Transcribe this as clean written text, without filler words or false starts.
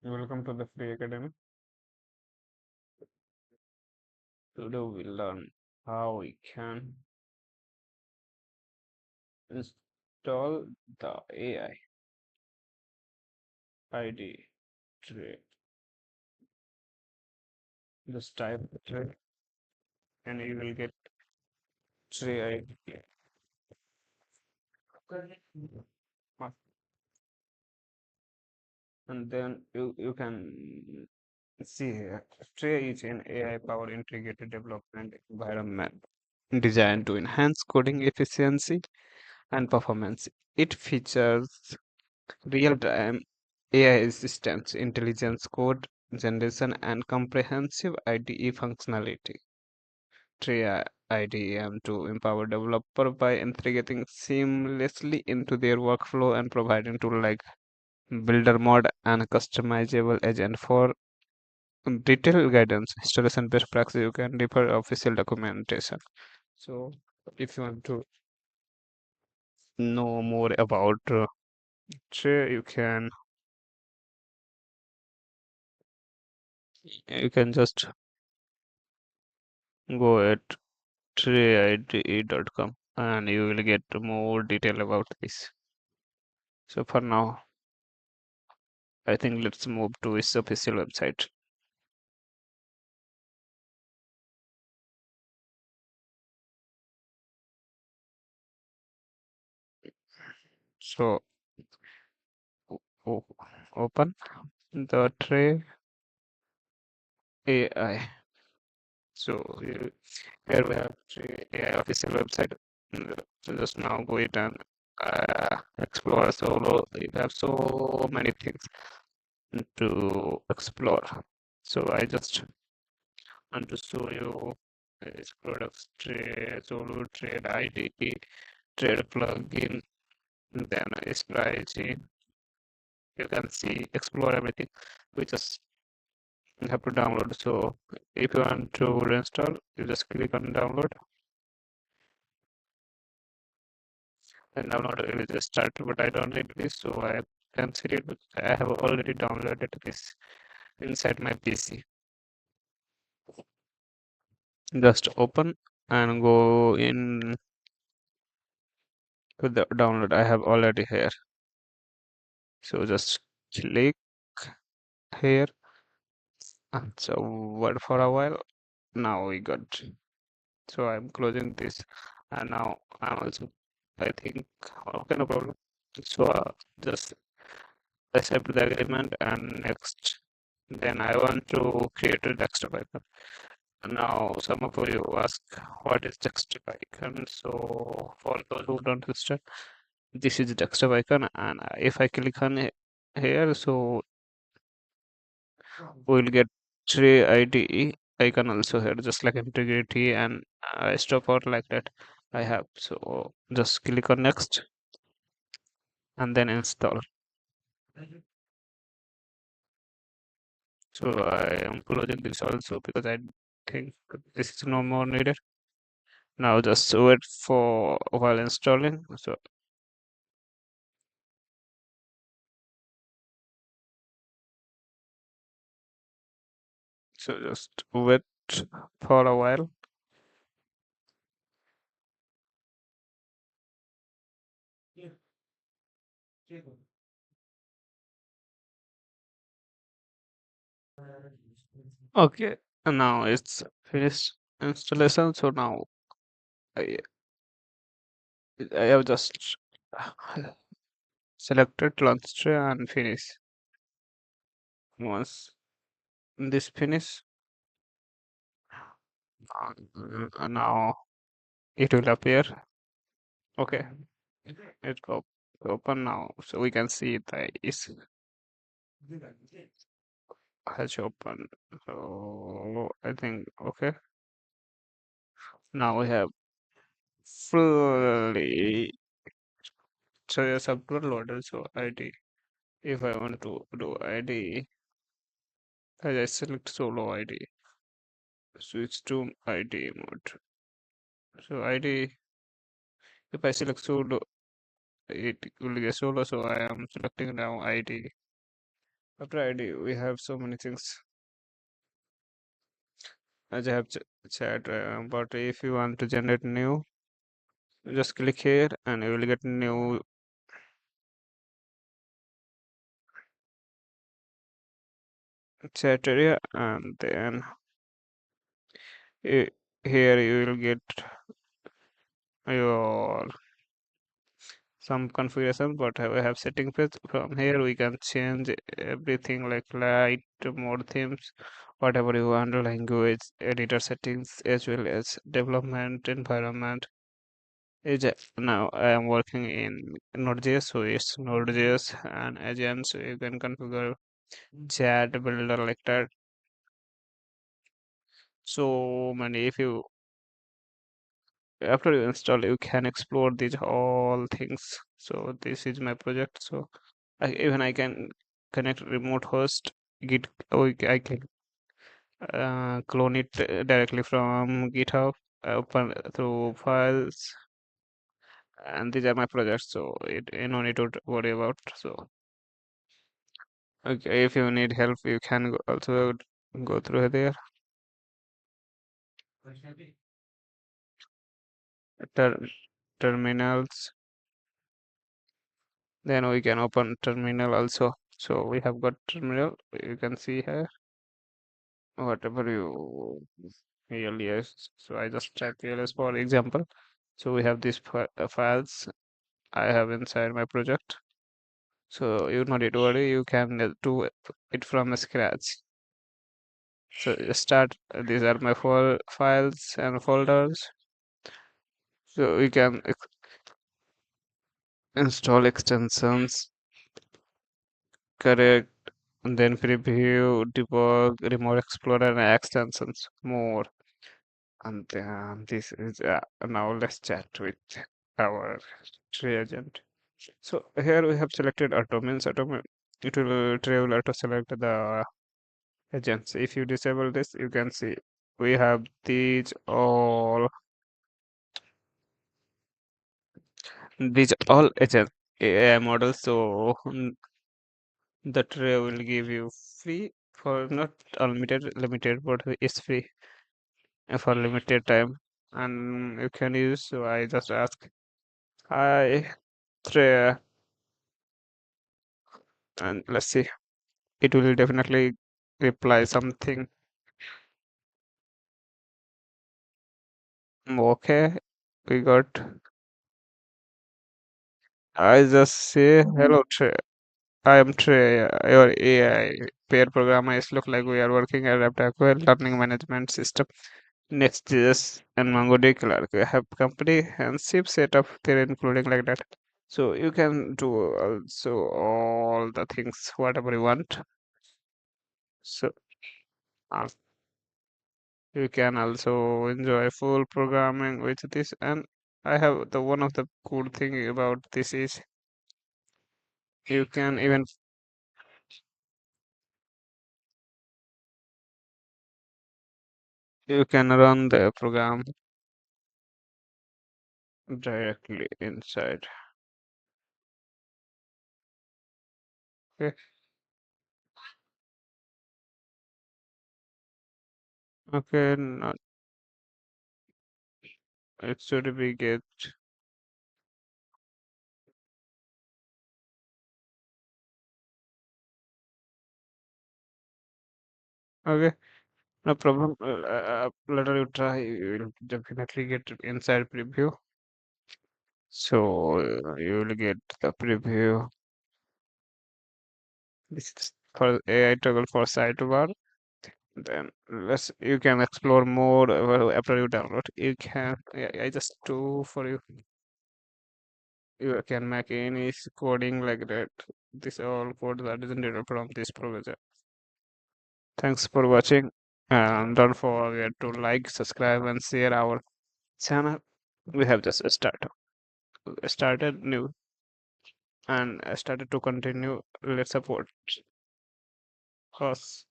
Welcome to the Free Academy. Today we learn how we can install the AI ID tray. Just type tray and you will get tray ID. And then you can see here. Tray is an AI powered integrated development environment designed to enhance coding efficiency and performance. It features real-time AI assistance, intelligence code generation, and comprehensive IDE functionality. Trae IDE aim to empower developer by integrating seamlessly into their workflow and providing tools like builder mode and customizable agent for detailed guidance, installation best practice. You can refer official documentation. So, if you want to know more about Trae, you can just go at traeide.com and you will get more detail about this. So for now, I think let's move to its official website. So o- open the Tray AI. So here we have Tray AI official website. So just now go it and explore. So you have so many things to explore. So I just want to show you this products trade, solo trade ID, trade plugin, then it's pricing. You can see, explore everything. We just have to download. So if you want to install, you just click on download and download it will just start. But I don't need this, so I can see it. I have already downloaded this inside my PC. Just open and go in to the download. I have already here. So just click here. So what for a while now we got. So I'm closing this and now I'm also I think okay no problem. So just accept the agreement and next. Then I want to create a desktop icon. Now some of you ask what is desktop icon. So for those who don't understand, this is desktop icon and if I click on here, so we'll get Trae IDE icon also here, just like integrity and stop out like that I have. So just click on next and then install. So I am closing this also because I think this is no more needed. Now just wait for while installing. So just wait for a while. Okay, and now it's finished installation. So now I, I have just selected launch tray and finish. Once this finish, now it will appear. Okay, it go open now, so we can see the is has opened. So I think okay. Now we have fully so your software loaded. So ID. If I want to do ID, I select solo ID. Switch to ID mode. So ID. If I select solo, it will get solo. So I am selecting now ID. After ID, we have so many things. As I have chat, but if you want to generate new, just click here and you will get new chat area, and then i- here you will get your some configuration, but we have setting page. From here we can change everything like light mode, themes, whatever you want, language editor settings, as well as development environment. Is now I am working in Node.js, so it's Node.js and agent, so you can configure chat builder like that. So many, if you after you install, you can explore these all things. So this is my project. So even I can connect remote host, git. I can clone it directly from GitHub, open through files, and these are my projects. So you no need to worry about. So okay, if you need help, you can also go through there. Ter terminals. Then we can open terminal also. So we have got terminal. You can see here whatever you alias. So I just type alias for example. So we have these files I have inside my project. So you don't need to worry. You can do it from scratch. So just start. These are my files and folders. So we can install extensions, correct, and then preview, debug, remote explorer, and extensions more. And then this is now let's chat with our tree agent. So here we have selected auto means auto. It will tree will auto select the agents. If you disable this, you can see we have these all agent AI models. So the tray will give you free for not unlimited limited, but it's free for limited time, and you can use. So I just ask hi tray, and let's see, it will definitely reply something. Okay, we got. I just say hello tray. I am Trey, your AI pair programmer. It look like we are working at Aptacware Learning Management System. Next.js and MongoDB Clark. We have comprehensive setup there, including like that. So you can do also all the things whatever you want. So uh, you can also enjoy full programming with this. And I have the one of the cool thing about this is you can even you can run the program directly inside. Okay. Okay, not it should be get. Okay, no problem. Later you try, you will definitely get inside preview. So you will get the preview. This is for AI toggle for sidebar. Then let's you can explore more after you download. You can I just do for you. You can make any coding like that. This all code that is generated from this provision. Thanks for watching, and don't forget to like, subscribe, and share our channel. We have just started new and started to continue. Let's support us.